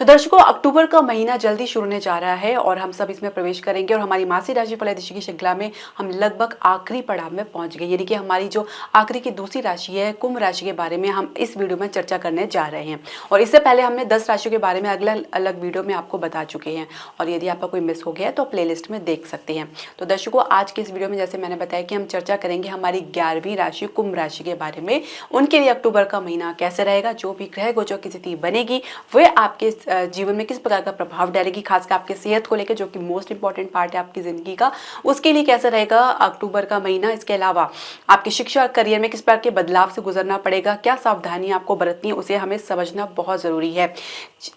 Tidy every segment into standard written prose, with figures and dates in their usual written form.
दर्शकों, अक्टूबर का महीना जल्दी शुरू होने जा रहा है और हम सब इसमें प्रवेश करेंगे और हमारी मासिक राशिफल ज्योतिषी की श्रृंखला में हम लगभग आखिरी पड़ाव में पहुंच गए। यानी कि हमारी जो आखिरी की दूसरी राशि है कुंभ राशि के बारे में हम इस वीडियो में चर्चा करने जा रहे हैं। और इससे पहले हमने 10 राशियों के बारे में अलग अलग वीडियो में आपको बता चुके हैं और यदि आपका कोई मिस हो गया है तो प्ले लिस्ट में देख सकते हैं। तो दर्शकों, आज के इस वीडियो में जैसे मैंने बताया कि हम चर्चा करेंगे हमारी 11वीं राशि कुंभ राशि के बारे में। उनके लिए अक्टूबर का महीना कैसे रहेगा, जो भी ग्रह गोचर की स्थिति बनेगी वह आपके जीवन में किस प्रकार का प्रभाव डालेगी, खासकर आपके सेहत को लेकर जो कि मोस्ट इंपॉर्टेंट पार्ट है आपकी जिंदगी का, उसके लिए कैसा रहेगा अक्टूबर का महीना। इसके अलावा आपकी शिक्षा और करियर में किस प्रकार के बदलाव से गुजरना पड़ेगा, क्या सावधानी आपको बरतनी है, उसे हमें समझना बहुत जरूरी है।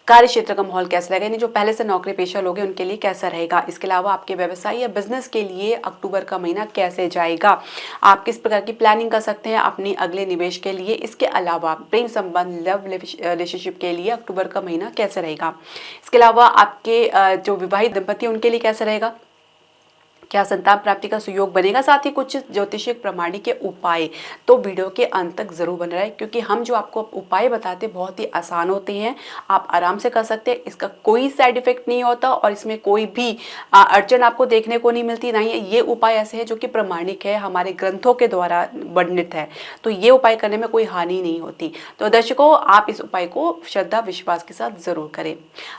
कार्य क्षेत्र का माहौल कैसा रहेगा, यानी जो पहले से नौकरी पेशा लोग हैं उनके लिए कैसा रहेगा। इसके अलावा आपके व्यवसाय या बिजनेस के लिए अक्टूबर का महीना कैसे जाएगा, आप किस प्रकार की प्लानिंग कर सकते हैं अपनी अगले निवेश के लिए। इसके अलावा प्रेम संबंध लव रिलेशनशिप के लिए अक्टूबर का महीना कैसे रहेगा। इसके अलावा आपके जो विवाहित दंपति उनके लिए कैसा रहेगा, क्या संतान प्राप्ति का सुयोग बनेगा, साथ ही कुछ ज्योतिषिक प्रमाणिक के उपाय। तो वीडियो के अंत तक जरूर बन रहा है क्योंकि हम जो आपको उपाय बताते हैं बहुत ही आसान होते हैं, आप आराम से कर सकते हैं, इसका कोई साइड इफेक्ट नहीं होता और इसमें कोई भी अड़चन आपको देखने को नहीं मिलती। नहीं, ये उपाय ऐसे है जो कि प्रमाणिक है, हमारे ग्रंथों के द्वारा वर्णित है, तो ये उपाय करने में कोई हानि नहीं होती। तो दर्शकों, आप इस उपाय को श्रद्धा विश्वास के साथ जरूर करें।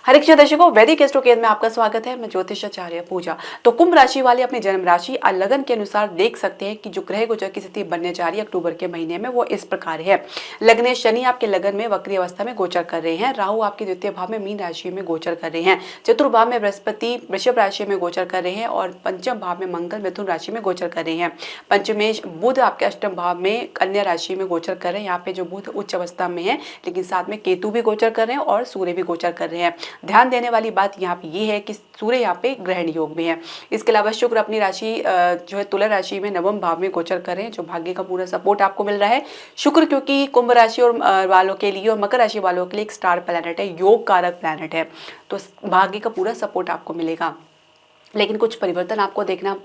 हरे कृष्ण दर्शकों, वैदिक एस्ट्रोकेयर में आपका स्वागत है। मैं ज्योतिषाचार्य पूजा। तो कुंभ राशि वाले अपनी जन्म राशि और लगन के अनुसार देख सकते हैं कि जो ग्रह गोचर की स्थिति बनने जा रही है अक्टूबर के महीने में वो इस प्रकार है। लग्ने शनि आपके लगन में वक्री अवस्था में गोचर कर रहे हैं। राहु आपके द्वितीय भाव में मीन राशि में गोचर कर रहे हैं। चतुर्थ भाव में बृहस्पति वृषभ राशि में गोचर कर रहे हैं और पंचम भाव में मंगल मिथुन राशि में गोचर कर रहे हैं। पंचमेश बुध आपके अष्टम भाव में कन्या राशि में गोचर कर रहे हैं। यहाँ पे जो बुध उच्च अवस्था में है, लेकिन साथ में केतु भी गोचर कर रहे हैं और सूर्य भी गोचर कर रहे हैं। ध्यान देने वाली बात यहाँ पे ये है कि सूर्य यहाँ पे ग्रहण योग में है। इसके अलावा शुक्र अपनी राशि जो है तुला राशि में नवम भाव में गोचर कर रहे हैं, जो भाग्य का पूरा सपोर्ट आपको मिल रहा है। शुक्र क्योंकि कुंभ राशि और वालों के लिए और मकर राशि वालों के लिए एक स्टार प्लैनेट है, योग कारक प्लैनेट है, तो भाग्य का पूरा सपोर्ट आपको मिलेगा। लेकिन कुछ परिवर्तन आपको देखना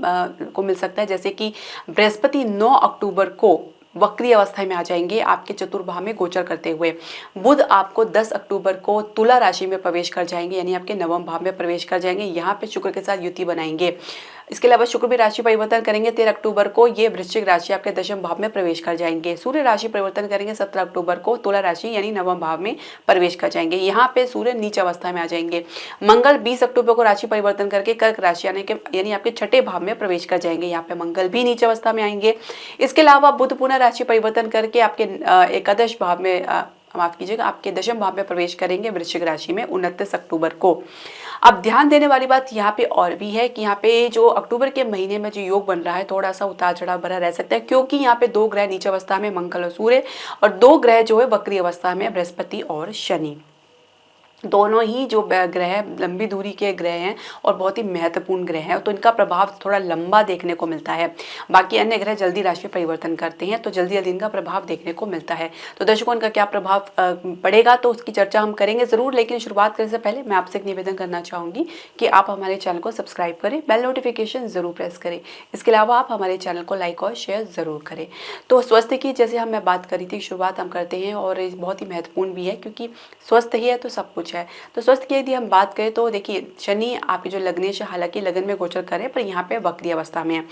को मिल सकता है, जैसे कि बृहस्पति 9 अक्टूबर को वक्री अवस्था में आ जाएंगे आपके चतुर्भाव में गोचर करते हुए। बुध आपको 10 अक्टूबर को तुला राशि में प्रवेश कर जाएंगे, यानी आपके नवम भाव में प्रवेश कर जाएंगे। यहाँ पे शुक्र के साथ युति बनाएंगे। इसके अलावा शुक्र भी राशि परिवर्तन करेंगे 13 अक्टूबर को, ये वृश्चिक राशि आपके दशम भाव में प्रवेश कर जाएंगे। सूर्य राशि परिवर्तन करेंगे 17 अक्टूबर को, तुला राशि यानी नवम भाव में प्रवेश कर जाएंगे। यहाँ पे सूर्य नीच अवस्था में आ जाएंगे। मंगल 20 अक्टूबर को राशि परिवर्तन करके कर्क राशि यानी आपके छठे भाव में प्रवेश कर जाएंगे। यहाँ पे मंगल भी नीच अवस्था में आएंगे। इसके अलावा बुध पुनः राशि परिवर्तन करके आपके एकादश भाव में माफ कीजिएगा आपके दशम भाव में प्रवेश करेंगे वृश्चिक राशि में 29 अक्टूबर को। अब ध्यान देने वाली बात यहाँ पे और भी है कि यहाँ पे जो अक्टूबर के महीने में जो योग बन रहा है थोड़ा सा उतार चढ़ाव भरा रह सकता है, क्योंकि यहाँ पे 2 ग्रह नीच अवस्था में मंगल और सूर्य और 2 ग्रह जो है वक्री अवस्था में बृहस्पति और शनि। दोनों ही जो ग्रह लंबी दूरी के ग्रह हैं और बहुत ही महत्वपूर्ण ग्रह हैं, तो इनका प्रभाव थोड़ा लंबा देखने को मिलता है। बाकी अन्य ग्रह जल्दी राशि परिवर्तन करते हैं, तो जल्दी जल्दी इनका प्रभाव देखने को मिलता है। तो दर्शकों, इनका क्या प्रभाव पड़ेगा तो उसकी चर्चा हम करेंगे जरूर, लेकिन शुरुआत करने से पहले मैं आपसे एक निवेदन करना चाहूँगी कि आप हमारे चैनल को सब्सक्राइब करें, बेल नोटिफिकेशन जरूर प्रेस करें। इसके अलावा आप हमारे चैनल को लाइक और शेयर जरूर करें। तो स्वास्थ्य की जैसे मैं बात करी थी, शुरुआत हम करते हैं और बहुत ही महत्वपूर्ण भी है क्योंकि स्वस्थ ही है तो सब कुछ है। तो स्वास्थ्य की यदि हम बात करें तो देखिए, शनि आपके जो लग्नेश हालांकि लगन में गोचर करें पर यहाँ पे वक्री अवस्था में है।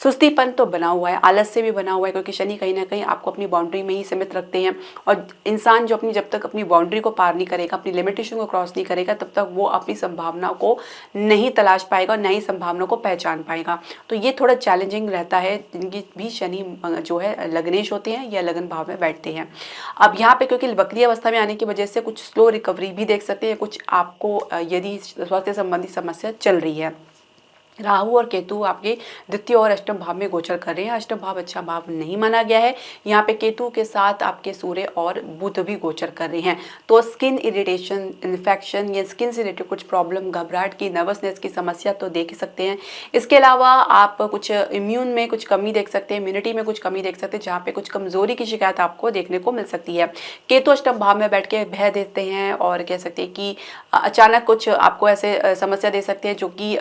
सुस्तीपन तो बना हुआ है, आलस्य भी बना हुआ है, क्योंकि शनि कहीं ना कहीं आपको अपनी बाउंड्री में ही सीमित रखते हैं और इंसान जो जब तक अपनी बाउंड्री को पार नहीं करेगा, अपनी लिमिटेशन को क्रॉस नहीं करेगा, तब तक वो अपनी संभावना को नहीं तलाश पाएगा और नई संभावना को पहचान पाएगा। तो ये थोड़ा चैलेंजिंग रहता है जिनकी भी शनि जो है लग्नेश होते हैं या लगन भाव में बैठते हैं। अब यहाँ पे क्योंकि वक्री अवस्था में आने की वजह से कुछ स्लो रिकवरी भी देख सकते हैं, कुछ आपको यदि स्वास्थ्य संबंधी समस्या चल रही है। राहु और केतु आपके द्वितीय और अष्टम भाव में गोचर कर रहे हैं। अष्टम भाव अच्छा भाव नहीं माना गया है। यहाँ पे केतु के साथ आपके सूर्य और बुध भी गोचर कर रहे हैं, तो स्किन इरिटेशन, इन्फेक्शन या स्किन से रिलेटेड कुछ प्रॉब्लम, घबराहट की, नर्वसनेस की समस्या तो देख सकते हैं। इसके अलावा आप कुछ इम्यून में कुछ कमी देख सकते हैं, इम्यूनिटी में कुछ कमी देख सकते हैं, जहाँ पे कुछ कमजोरी की शिकायत आपको देखने को मिल सकती है। केतु अष्टम भाव में बैठ के भय देते हैं और कह सकते हैं कि अचानक कुछ आपको ऐसे समस्या दे सकते हैं जो कि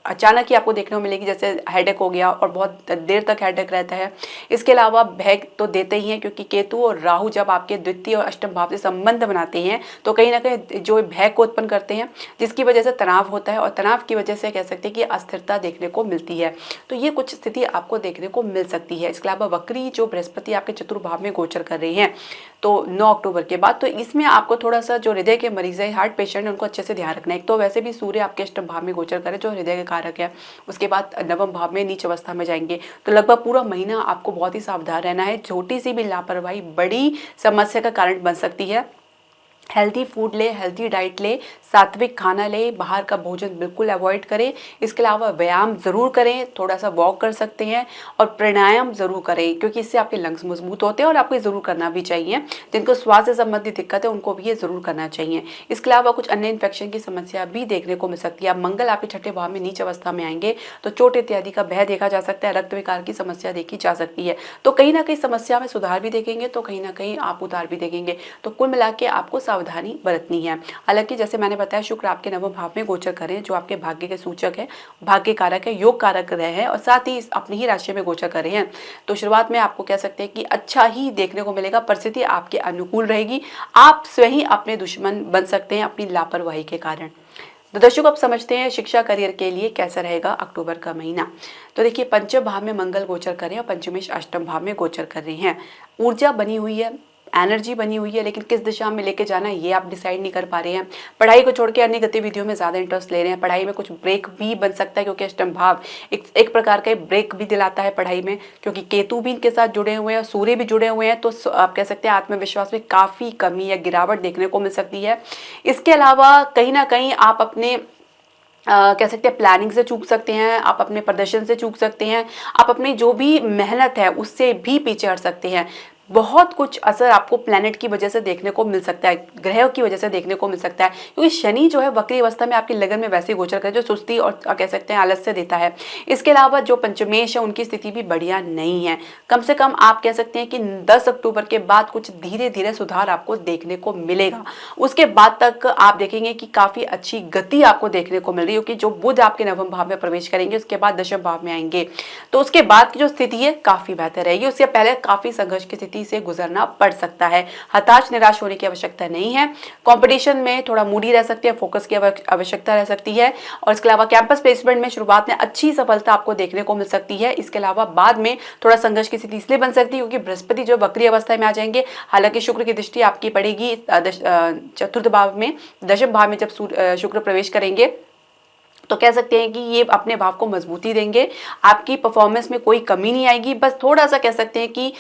अचानक ही आपको देखने को मिलेगी, जैसे हेडेक हो गया और बहुत देर तक हेडेक रहता है। इसके अलावा भय तो देते ही हैं, क्योंकि केतु और राहु जब आपके द्वितीय और अष्टम भाव से संबंध बनाते हैं तो कहीं ना कहीं जो भय को उत्पन्न करते हैं, जिसकी वजह से तनाव होता है और तनाव की वजह से कह सकते हैं कि अस्थिरता देखने को मिलती है। तो ये कुछ स्थिति आपको देखने को मिल सकती है। इसके अलावा वक्री जो बृहस्पति आपके चतुर्भाव में गोचर कर रही हैं तो 9 अक्टूबर के बाद, तो इसमें आपको थोड़ा सा जो हृदय के मरीज है, हार्ट पेशेंट, उनको अच्छे से ध्यान रखना है। एक तो वैसे भी सूर्य आपके अष्टम भाव में गोचर करे जो हृदय के कारक है, उसके बाद नवम भाव में नीच अवस्था में जाएंगे, तो लगभग पूरा महीना आपको बहुत ही सावधान रहना है। छोटी सी भी लापरवाही बड़ी समस्या का कारण बन सकती है। हेल्थी फूड ले, हेल्थी डाइट ले, सात्विक खाना ले, बाहर का भोजन बिल्कुल अवॉइड करें। इसके अलावा व्यायाम ज़रूर करें, थोड़ा सा वॉक कर सकते हैं और प्राणायाम ज़रूर करें, क्योंकि इससे आपके लंग्स मजबूत होते हैं और आपको ये ज़रूर करना भी चाहिए। जिनको श्वास से संबंधी दिक्कत है उनको भी ये ज़रूर करना चाहिए। इसके अलावा कुछ अन्य इन्फेक्शन की समस्या भी देखने को मिल सकती है। अब मंगल आपके छठे भाव में नीच अवस्था में आएंगे तो चोट इत्यादि का भय देखा जा सकता है, रक्त विकार की समस्या देखी जा सकती है। तो कहीं ना कहीं समस्या में सुधार भी देखेंगे तो कहीं ना कहीं आप उतार भी देखेंगे। तो कुल मिला के आपको सावधानी बरतनी है। हालांकि जैसे मैंने बताया, शुक्र आपके नवम भाव में गोचर करें जो आपके भाग्य के सूचक है, भाग्य कारक है, योग कारक रहे हैं और साथ ही अपनी ही राशि में गोचर कर रहे हैं। तो शुरुआत में आपको कह सकते हैं कि अच्छा ही देखने को मिलेगा, परिस्थिति आपके अनुकूल रहेगी। आप स्वयं अपने दुश्मन बन सकते हैं अपनी लापरवाही के कारण। तो दर्शकों, अब समझते हैं शिक्षा करियर के लिए कैसा रहेगा अक्टूबर का महीना। तो देखिए, पंचम भाव में मंगल गोचर कर रहे हैं और पंचमेश अष्टम भाव में गोचर कर रहे हैं। ऊर्जा बनी हुई है, एनर्जी बनी हुई है, लेकिन किस दिशा में लेके जाना है ये आप डिसाइड नहीं कर पा रहे हैं। पढ़ाई को छोड़ के अन्य गतिविधियों में ज़्यादा इंटरेस्ट ले रहे हैं। पढ़ाई में कुछ ब्रेक भी बन सकता है, क्योंकि अष्टम भाव एक प्रकार का ब्रेक भी दिलाता है पढ़ाई में, क्योंकि केतु भी इनके साथ जुड़े हुए हैं, सूर्य भी जुड़े हुए हैं। तो आप कह सकते हैं आत्मविश्वास में काफ़ी कमी या गिरावट देखने को मिल सकती है। इसके अलावा कहीं ना कहीं आप अपने कह सकते हैं प्लानिंग से चूक सकते हैं, आप अपने प्रदर्शन से चूक सकते हैं, आप अपनी जो भी मेहनत है उससे भी पीछे हट सकते हैं। बहुत कुछ असर आपको प्लैनेट की वजह से देखने को मिल सकता है, ग्रहों की वजह से देखने को मिल सकता है, क्योंकि शनि जो है वक्री अवस्था में आपकी लगन में वैसे ही गोचर करे जो सुस्ती और कह सकते हैं आलस्य देता है। इसके अलावा जो पंचमेश है उनकी स्थिति भी बढ़िया नहीं है। कम से कम आप कह सकते हैं कि 10 अक्टूबर के बाद कुछ धीरे धीरे सुधार आपको देखने को मिलेगा। उसके बाद तक आप देखेंगे कि काफ़ी अच्छी गति आपको देखने को मिल रही है, क्योंकि जो बुध आपके नवम भाव में प्रवेश करेंगे उसके बाद दशम भाव में आएंगे, तो उसके बाद की जो स्थिति है काफ़ी बेहतर रहेगी। उससे पहले काफ़ी संघर्ष की से गुजरना पड़ सकता है। हताश निराश होने की आवश्यकता नहीं है। कंपटीशन में थोड़ा मूडी रह सकती है, फोकस की आवश्यकता रह सकती है। और इसके अलावा कैंपस प्लेसमेंट में शुरुआत में अच्छी सफलता आपको देखने को मिल सकती है। इसके अलावा बाद में थोड़ा संघर्ष की स्थिति इसलिए बन सकती है क्योंकि बृहस्पति जो वक्री अवस्था में आ जाएंगे। हालांकि शुक्र की दृष्टि आपकी पड़ेगी चतुर्थ भाव में, दशम भाव में जब शुक्र प्रवेश करेंगे तो कह सकते हैं कि ये अपने भाव को मजबूती देंगे। आपकी परफॉर्मेंस में कोई कमी नहीं आएगी, बस थोड़ा सा कह सकते हैं कि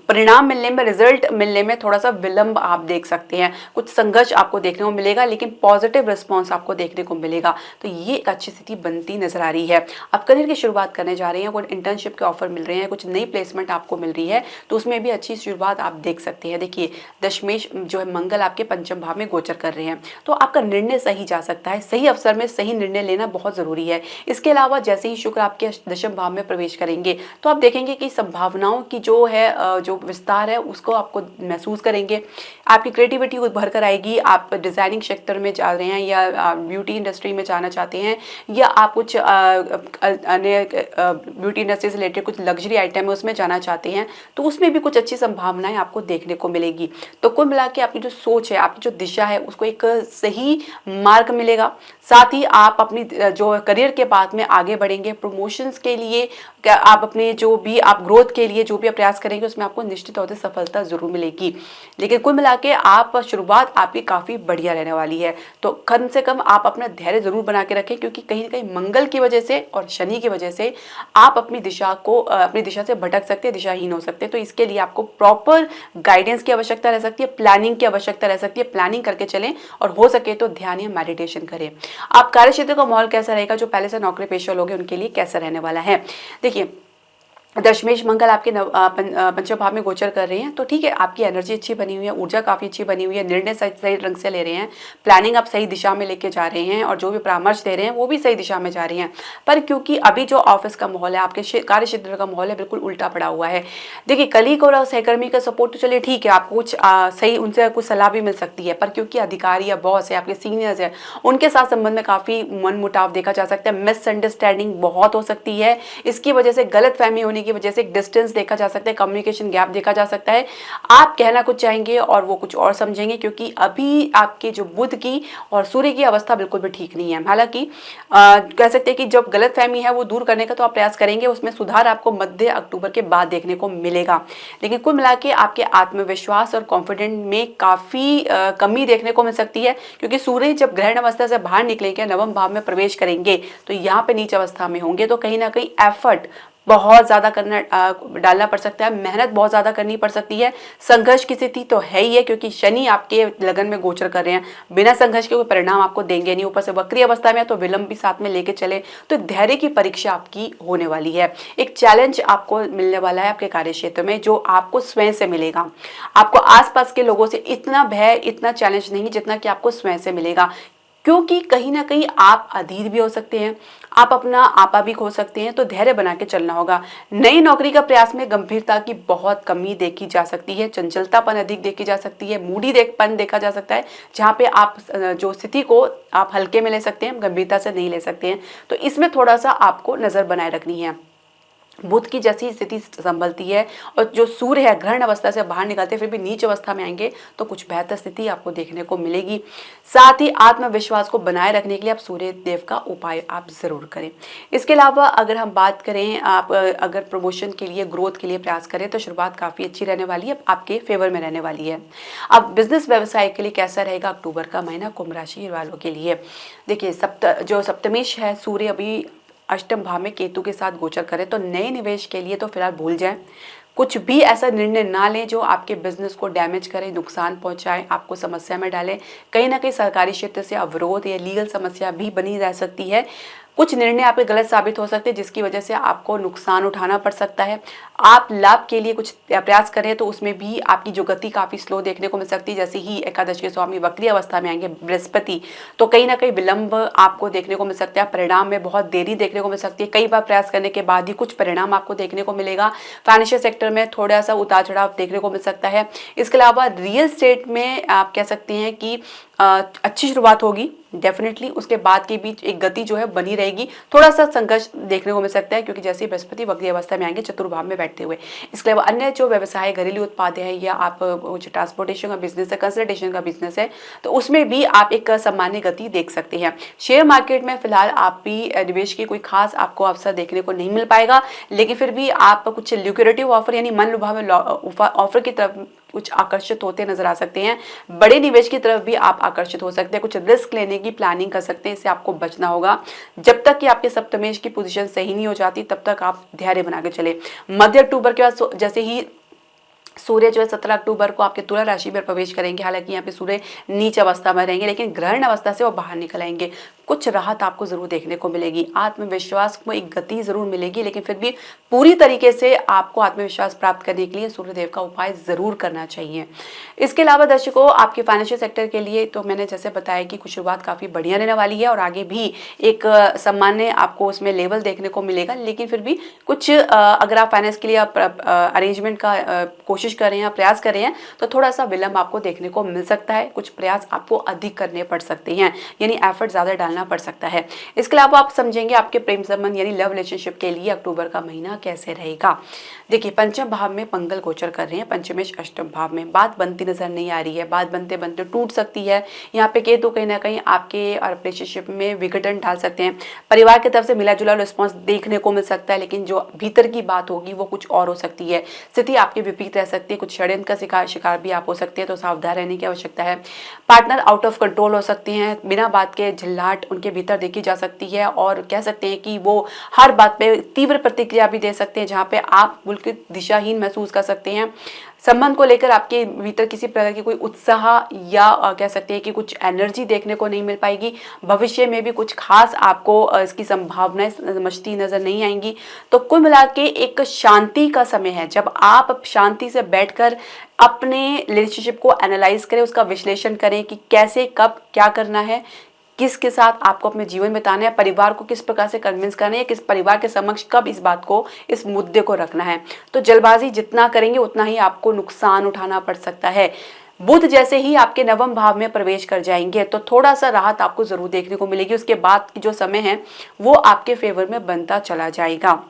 परिणाम मिलने में, रिजल्ट मिलने में थोड़ा सा विलंब आप देख सकते हैं। कुछ संघर्ष आपको देखने को मिलेगा, लेकिन पॉजिटिव रिस्पॉन्स आपको देखने को मिलेगा। तो ये एक अच्छी स्थिति बनती नजर आ रही है। अब करियर की शुरुआत करने जा रहे हैं, कुछ इंटर्नशिप के ऑफर मिल रहे हैं, कुछ नई प्लेसमेंट आपको मिल रही है, तो उसमें भी अच्छी शुरुआत आप देख सकते हैं। देखिए, दशमेश जो है मंगल आपके पंचम भाव में गोचर कर रहे हैं, तो आपका निर्णय सही जा सकता है। सही अवसर में सही निर्णय लेना बहुत जरूरी है। इसके अलावा जैसे ही शुक्र आपके दशम भाव में प्रवेश करेंगे तो आप देखेंगे कि संभावनाओं की जो है जो विस्तार है उसको आपको महसूस करेंगे। आपकी क्रिएटिविटी उभर कर आएगी। आप डिजाइनिंग सेक्टर में जा रहे हैं या ब्यूटी इंडस्ट्री में जाना चाहते हैं, या आप कुछ अन्य ब्यूटी इंडस्ट्री से रिलेटेड कुछ लग्जरी आइटम है उसमें जाना चाहते हैं, तो उसमें भी कुछ अच्छी संभावनाएं आपको देखने को मिलेगी। तो कुल मिला के आपकी जो सोच है, आपकी जो दिशा है, उसको एक सही मार्ग मिलेगा। साथ ही आप अपनी जो करियर के पाथ में आगे बढ़ेंगे। प्रमोशंस के लिए आप अपने जो भी आप ग्रोथ के लिए जो भी प्रयास करेंगे उसमें आपको निश्चित तौर से सफलता जरूर मिलेगी। लेकिन कुल मिला के आप शुरुआत आपकी काफ़ी बढ़िया रहने वाली है। तो कम से कम आप अपना धैर्य जरूर बना के रखें, क्योंकि कहीं ना कहीं मंगल की वजह से और शनि की वजह से आप अपनी दिशा से भटक सकते हैं, दिशाहीन हो सकते हैं। तो इसके लिए आपको प्रॉपर गाइडेंस की आवश्यकता रह सकती है, प्लानिंग की आवश्यकता रह सकती है। प्लानिंग करके चलें और हो सके तो ध्यान या मेडिटेशन करें। आप कार्यक्षेत्र का माहौल कैसा रहेगा, जो पहले से नौकरी पेशा लोग हैं उनके लिए कैसा रहने वाला है। देखिए, दशमेश मंगल आपके पंचम भाव में गोचर कर रहे हैं, तो ठीक है, आपकी एनर्जी अच्छी बनी हुई है, ऊर्जा काफ़ी अच्छी बनी हुई है, निर्णय सही सही ढंग से ले रहे हैं, प्लानिंग आप सही दिशा में लेके जा रहे हैं और जो भी परामर्श दे रहे हैं वो भी सही दिशा में जा रही हैं। पर क्योंकि अभी जो ऑफिस का माहौल है, आपके कार्य क्षेत्र का माहौल है, बिल्कुल उल्टा पड़ा हुआ है। देखिए, कलीग और सहकर्मी का सपोर्ट तो चलिए ठीक है, आपको कुछ सही उनसे कुछ सलाह भी मिल सकती है, पर क्योंकि अधिकारी या बॉस है, आपके सीनियर्स है, उनके साथ संबंध में काफ़ी मनमुटाव देखा जा सकता है, मिसअंडरस्टैंडिंग बहुत हो सकती है। इसकी वजह से गलतफहमी होने की वजह से एक डिस्टेंस देखा जा सकता है, कम्युनिकेशन गैप देखा जा सकता है। आप कहना कुछ चाहेंगे और वो कुछ और समझेंगे, क्योंकि अभी आपके जो बुध की और सूर्य की अवस्था बिल्कुल भी ठीक नहीं है। हालांकि कह सकते हैं कि जब गलतफहमी है वो दूर करने का तो आप प्रयास करेंगे, उसमें सुधार आपको मध्य अक्टूबर के बाद देखने को मिलेगा। लेकिन कुल मिला के आपके आत्मविश्वास और कॉन्फिडेंट में काफ़ी कमी देखने को मिल सकती है, क्योंकि सूर्य जब ग्रहण अवस्था से बाहर निकलेंगे, नवम भाव में प्रवेश करेंगे, तो यहाँ पे नीच अवस्था में होंगे, तो कहीं ना कहीं एफर्ट बहुत ज़्यादा करना डालना पड़ सकता है, मेहनत बहुत ज़्यादा करनी पड़ सकती है। संघर्ष की स्थिति तो है ही है, क्योंकि शनि आपके लगन में गोचर कर रहे हैं, बिना संघर्ष के कोई परिणाम आपको देंगे नहीं। ऊपर से वक्री अवस्था में है तो विलंब भी साथ में लेके चले, तो धैर्य की परीक्षा आपकी होने वाली है। एक चैलेंज आपको मिलने वाला है आपके कार्य क्षेत्र में, जो आपको स्वयं से मिलेगा। आपको आसपास के लोगों से इतना भय, इतना चैलेंज नहीं जितना कि आपको स्वयं से मिलेगा, क्योंकि कहीं ना कहीं आप अधीर भी हो सकते हैं, आप अपना आपा भी खो सकते हैं, तो धैर्य बना के चलना होगा। नई नौकरी का प्रयास में गंभीरता की बहुत कमी देखी जा सकती है, चंचलतापन अधिक देखी जा सकती है, मूडी देखपन देखा जा सकता है, जहाँ पे आप जो स्थिति को आप हल्के में ले सकते हैं, गंभीरता से नहीं ले सकते हैं। तो इसमें थोड़ा सा आपको नज़र बनाए रखनी है। बुध की जैसी स्थिति संभलती है और जो सूर्य है ग्रहण अवस्था से बाहर निकलते फिर भी नीच अवस्था में आएंगे, तो कुछ बेहतर स्थिति आपको देखने को मिलेगी। साथ ही आत्मविश्वास को बनाए रखने के लिए आप सूर्य देव का उपाय आप जरूर करें। इसके अलावा अगर हम बात करें, आप अगर प्रमोशन के लिए, ग्रोथ के लिए प्रयास करें, तो शुरुआत काफ़ी अच्छी रहने वाली है, आपके फेवर में रहने वाली है। अब बिजनेस व्यवसाय के लिए कैसा रहेगा अक्टूबर का महीना कुंभ राशि वालों के लिए? देखिए, जो सप्तमेश है, सूर्य अभी अष्टम भाव में केतु के साथ गोचर करें, तो नए निवेश के लिए तो फिलहाल भूल जाएं। कुछ भी ऐसा निर्णय ना लें जो आपके बिजनेस को डैमेज करे, नुकसान पहुंचाए, आपको समस्या में डाले। कहीं ना कहीं सरकारी क्षेत्र से अवरोध या लीगल समस्या भी बनी रह सकती है। कुछ निर्णय आपके गलत साबित हो सकते हैं, जिसकी वजह से आपको नुकसान उठाना पड़ सकता है। आप लाभ के लिए कुछ प्रयास करें तो उसमें भी आपकी जो गति काफ़ी स्लो देखने को मिल सकती है। जैसे ही एकादश के स्वामी वक्री अवस्था में आएंगे बृहस्पति, तो कहीं ना कहीं विलंब आपको देखने को मिल सकता है, परिणाम में बहुत देरी देखने को मिल सकती है। कई बार प्रयास करने के बाद ही कुछ परिणाम आपको देखने को मिलेगा। फाइनेंशियल सेक्टर में थोड़ा सा उतार चढ़ाव देखने को मिल सकता है। इसके अलावा रियल एस्टेट में आप कह सकते हैं कि अच्छी शुरुआत होगी डेफिनेटली, उसके बाद के बीच एक गति जो है बनी रहेगी। थोड़ा सा संघर्ष देखने को मिल सकता है, क्योंकि जैसे ही बृहस्पति वक्री अवस्था में आएंगे चतुर्भाव में बैठते हुए। इसके अलावा अन्य जो व्यवसाय, घरेलू उत्पाद है, या आप ट्रांसपोर्टेशन का बिजनेस है, कंसल्टेशन का बिजनेस है, तो उसमें भी आप एक सामान्य गति देख सकते हैं। शेयर मार्केट में फिलहाल आप भी निवेश की कोई खास आपको अवसर देखने को नहीं मिल पाएगा, लेकिन फिर भी आप कुछ ल्यूक्रेटिव ऑफर यानी मन लुभावे ऑफर की तरफ कुछ आकर्षित होते नजर आ सकते हैं। बड़े निवेश की तरफ भी आप आकर्षित हो सकते हैं, कुछ रिस्क लेने की प्लानिंग कर सकते हैं, इससे आपको बचना होगा। जब तक कि आपके सप्तमेश की पोजीशन सही नहीं हो जाती, तब तक आप धैर्य बना के चले। मध्य अक्टूबर के बाद जैसे ही सूर्य जो है 17 अक्टूबर को आपके तुला राशि में प्रवेश करेंगे, हालांकि यहाँ पे सूर्य नीच अवस्था में रहेंगे, लेकिन ग्रहण अवस्था से वो बाहर निकल आएंगे। कुछ राहत आपको जरूर देखने को मिलेगी, आत्मविश्वास को एक गति जरूर मिलेगी, लेकिन फिर भी पूरी तरीके से आपको आत्मविश्वास प्राप्त करने के लिए सूर्यदेव का उपाय जरूर करना चाहिए। इसके अलावा दर्शकों, आपके फाइनेंशियल सेक्टर के लिए तो मैंने जैसे बताया कि कुछ शुरुआत काफ़ी बढ़िया रहने वाली है और आगे भी एक सामान्य आपको उसमें लेवल देखने को मिलेगा, लेकिन फिर भी कुछ अगर आप फाइनेंस के लिए अरेंजमेंट का कोशिश कर रहे हैं, प्रयास कर रहे हैं, तो थोड़ा सा विलंब आपको देखने को मिल सकता है। कुछ प्रयास आपको अधिक करने पड़ सकते हैं, यानी एफर्ट ज़्यादा डालना पड़ सकता है। इसके अलावा आप समझेंगे आपके प्रेम संबंध यानी लव रिलेशनशिप के लिए अक्टूबर का महीना कैसे रहेगा। देखिए, पंचम भाव में मंगल गोचर कर रहे हैं, पंचमेश अष्टम भाव में। बात बनती नजर नहीं आ रही है, बात बनते बनते टूट सकती है। यहाँ पे केतु कहीं ना कहीं आपके रिलेशनशिप में विघटन डाल सकते हैं। परिवार की तरफ से मिला जुला रिस्पॉन्स देखने को मिल सकता है, लेकिन जो भीतर की बात होगी वो कुछ और हो सकती है। स्थिति आपकी विपरीत रह सकती है, कुछ षड्यंत्र का शिकार भी आप हो सकते हैं, तो सावधान रहने की आवश्यकता है। पार्टनर आउट ऑफ कंट्रोल हो सकते हैं, बिना बात के झल्लाहट घबराहट उनके भीतर देखी जा सकती है और कह सकते हैं कि वो हर बात पे तीव्र प्रतिक्रिया भी दे सकते हैं, जहाँ पे आप बिल्कुल दिशाहीन महसूस कर सकते हैं। संबंध को लेकर आपके भीतर किसी प्रकार की कोई उत्साह या कह सकते हैं कि कुछ एनर्जी देखने को नहीं मिल पाएगी। भविष्य में भी कुछ खास आपको इसकी संभावनाएं समझती नजर नहीं आएंगी। तो कुल मिला के एक शांति का समय है, जब आप शांति से बैठकर अपने रिलेशनशिप को एनालाइज करें, उसका विश्लेषण करें कि कैसे कब क्या करना है, किसके साथ आपको अपने जीवन बिताना है, परिवार को किस प्रकार से कन्विंस करना है, किस परिवार के समक्ष कब इस बात को, इस मुद्दे को रखना है। तो जल्दबाजी जितना करेंगे उतना ही आपको नुकसान उठाना पड़ सकता है। बुध जैसे ही आपके नवम भाव में प्रवेश कर जाएंगे तो थोड़ा सा राहत आपको जरूर देखने को मिलेगी। उसके बाद जो समय है वो आपके फेवर में बनता चला जाएगा।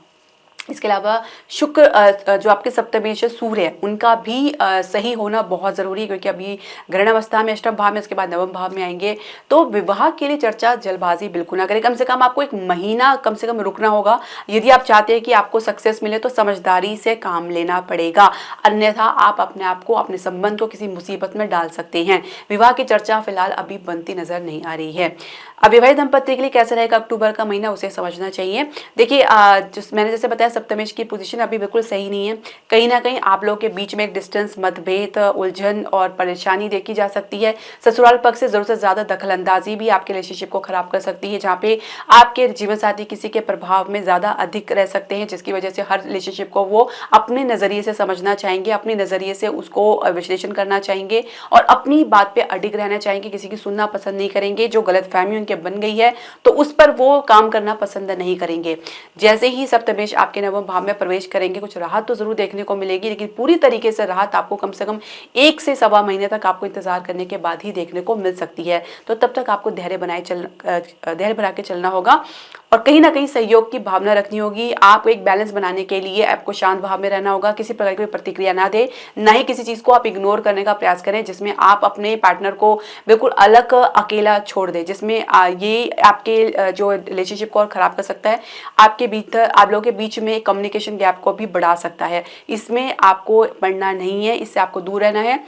इसके अलावा शुक्र जो आपके सप्तमेश सूर्य है उनका भी सही होना बहुत ज़रूरी है, क्योंकि अभी ग्रहण अवस्था में अष्टम भाव में, उसके बाद नवम भाव में आएंगे। तो विवाह के लिए चर्चा जल्दबाजी बिल्कुल ना करें। कम से कम आपको एक महीना कम से कम रुकना होगा। यदि आप चाहते हैं कि आपको सक्सेस मिले तो समझदारी से काम लेना पड़ेगा, अन्यथा आप अपने आप को, अपने संबंध को किसी मुसीबत में डाल सकते हैं। विवाह की चर्चा फिलहाल अभी बनती नजर नहीं आ रही है। अविवाहित दंपति के लिए कैसा रहेगा अक्टूबर का महीना, उसे समझना चाहिए। देखिए मैंने जैसे बताया सप्तमेश की पोजीशन अभी बिल्कुल सही नहीं है। कहीं ना कहीं आप लोगों के बीच में एक डिस्टेंस, मतभेद, उलझन और परेशानी देखी जा सकती है। ससुराल पक्ष से जरूरत से ज्यादा दखलंदाजी भी आपके रिलेशनशिप को खराब कर सकती है, जहाँ पे आपके जीवन साथी किसी के प्रभाव में ज्यादा अधिक रह सकते हैं, जिसकी वजह से हर रिलेशनशिप को वो अपने नजरिए से समझना चाहेंगे, अपने नजरिए से उसको विश्लेषण करना चाहेंगे और अपनी बात पे अडिग रहना चाहेंगे, किसी की सुनना पसंद नहीं करेंगे। जो गलतफहमी उनके बन गई है तो उस पर वो काम करना पसंद नहीं करेंगे। जैसे ही सप्तमेश आपके नवम भाव में प्रवेश करेंगे कुछ राहत तो जरूर देखने को मिलेगी, लेकिन पूरी तरीके से राहत आपको कम से कम 1 से सवा महीने तक आपको इंतजार करने के बाद ही देखने को मिल सकती है। तो तब तक आपको धैर्य बना के चलना होगा और कहीं ना कहीं सहयोग की भावना रखनी होगी। आपको एक बैलेंस बनाने के लिए आपको शांत भाव में रहना होगा। किसी प्रकार की प्रतिक्रिया ना दे, ना ही किसी चीज को आप इग्नोर करने का प्रयास करें जिसमें आप अपने पार्टनर को बिल्कुल अलग अकेला छोड़ दें, जिसमें ये आपके जो रिलेशनशिप को और खराब कर सकता है। आपके भीतर आप लोगों के बीच में कम्युनिकेशन गैप को भी बढ़ा सकता है। इसमें आपको पढ़ना नहीं है, इससे आपको दूर रहना है।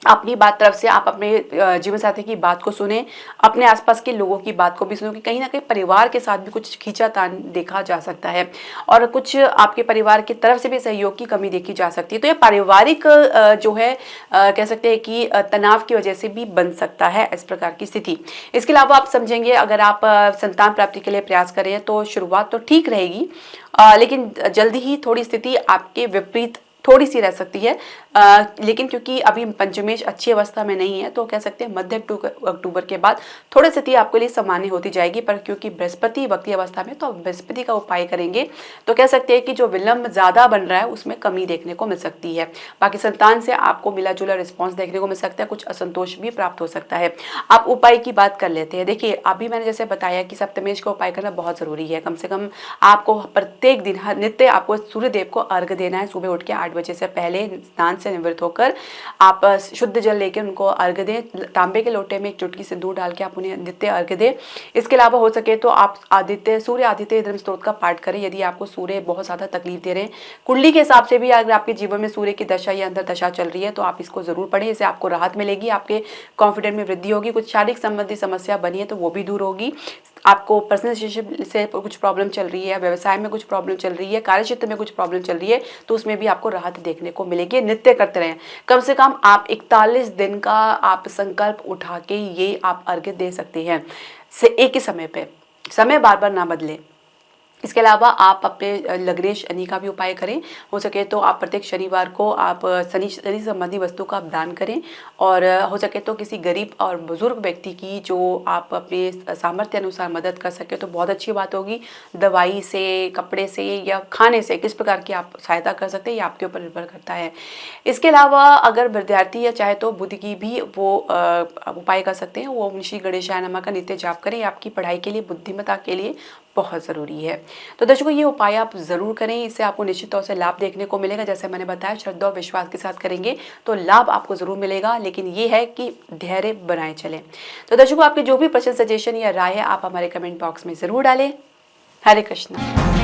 अपनी बात तरफ से आप अपने जीवन साथी की बात को सुने, अपने आसपास के लोगों की बात को भी सुनो कि कहीं ना कहीं परिवार के साथ भी कुछ खींचातान देखा जा सकता है और कुछ आपके परिवार की तरफ से भी सहयोग की कमी देखी जा सकती है। तो ये पारिवारिक जो है कह सकते हैं कि तनाव की वजह से भी बन सकता है इस प्रकार की स्थिति। इसके अलावा आप समझेंगे अगर आप संतान प्राप्ति के लिए प्रयास करें तो शुरुआत तो ठीक रहेगी, लेकिन जल्दी ही थोड़ी स्थिति आपके विपरीत थोड़ी सी रह सकती है। लेकिन क्योंकि अभी पंचमेश अच्छी अवस्था में नहीं है तो कह सकते हैं मध्य अक्टूबर के बाद थोड़ी स्थिति आपके लिए सामान्य होती जाएगी। पर क्योंकि बृहस्पति वक्री अवस्था में, तो आप बृहस्पति का उपाय करेंगे तो कह सकते हैं कि जो विलंब ज्यादा बन रहा है उसमें कमी देखने को मिल सकती है। बाकी संतान से आपको मिला जुला रिस्पॉन्स देखने को मिल सकता है, कुछ असंतोष भी प्राप्त हो सकता है। आप उपाय की बात कर लेते हैं। देखिए अभी मैंने जैसे बताया कि सप्तमेश का उपाय करना बहुत जरूरी है। कम से कम आपको प्रत्येक दिन नित्य आपको सूर्यदेव को अर्घ देना है। सुबह उठ के 8 बजे से पहले स्नान से निवृत्त होकर आप शुद्ध जल लेकर उनको अर्घ दें। तांबे के लोटे में एक चुटकी सिंदूर डाल के आप उन्हें नित्य अर्घ दें। इसके अलावा हो सके तो आप सूर्य आदित्य धर्म स्त्रोत का पाठ करें यदि आपको सूर्य बहुत ज्यादा तकलीफ दे रहे हैं। कुंडली के हिसाब से भी अगर आपके जीवन में सूर्य की दशा या अंतर दशा चल रही है तो आप इसको जरूर पढ़ें। इससे आपको राहत मिलेगी, आपके कॉन्फिडेंस में वृद्धि होगी। कुछ शारीरिक संबंधी समस्या बनी है तो वो भी दूर होगी। आपको पर्सनल रिलेशनशिप से कुछ प्रॉब्लम चल रही है, व्यवसाय में कुछ प्रॉब्लम चल रही है, कार्य क्षेत्र में कुछ प्रॉब्लम चल रही है तो उसमें भी आपको राहत देखने को मिलेगी। नित्य करते रहें। कम से कम आप 41 दिन का आप संकल्प उठा के ये आप अर्घ्य दे सकते हैं से एक ही समय पे, समय बार बार ना बदले। इसके अलावा आप अपने लग्नेश शनि का भी उपाय करें। हो सके तो आप प्रत्येक शनिवार को आप शनि संबंधी वस्तु का दान करें और हो सके तो किसी गरीब और बुजुर्ग व्यक्ति की जो आप अपने सामर्थ्य अनुसार मदद कर सके तो बहुत अच्छी बात होगी। दवाई से, कपड़े से या खाने से किस प्रकार की आप सहायता कर सकते हैं ये आपके ऊपर निर्भर करता है। इसके अलावा अगर विद्यार्थी या चाहे तो बुध की भी वो उपाय कर सकते हैं। वो श्री गणेशाय नमः का नित्य जाप करें। आपकी पढ़ाई के लिए, बुद्धिमत्ता के लिए बहुत ज़रूरी है। तो दर्शकों ये उपाय आप ज़रूर करें, इससे आपको निश्चित तौर से लाभ देखने को मिलेगा। जैसे मैंने बताया श्रद्धा और विश्वास के साथ करेंगे तो लाभ आपको ज़रूर मिलेगा, लेकिन ये है कि धैर्य बनाए चलें। तो दर्शकों आपके जो भी प्रश्न, सजेशन या राय है आप हमारे कमेंट बॉक्स में ज़रूर डालें। हरे कृष्णा।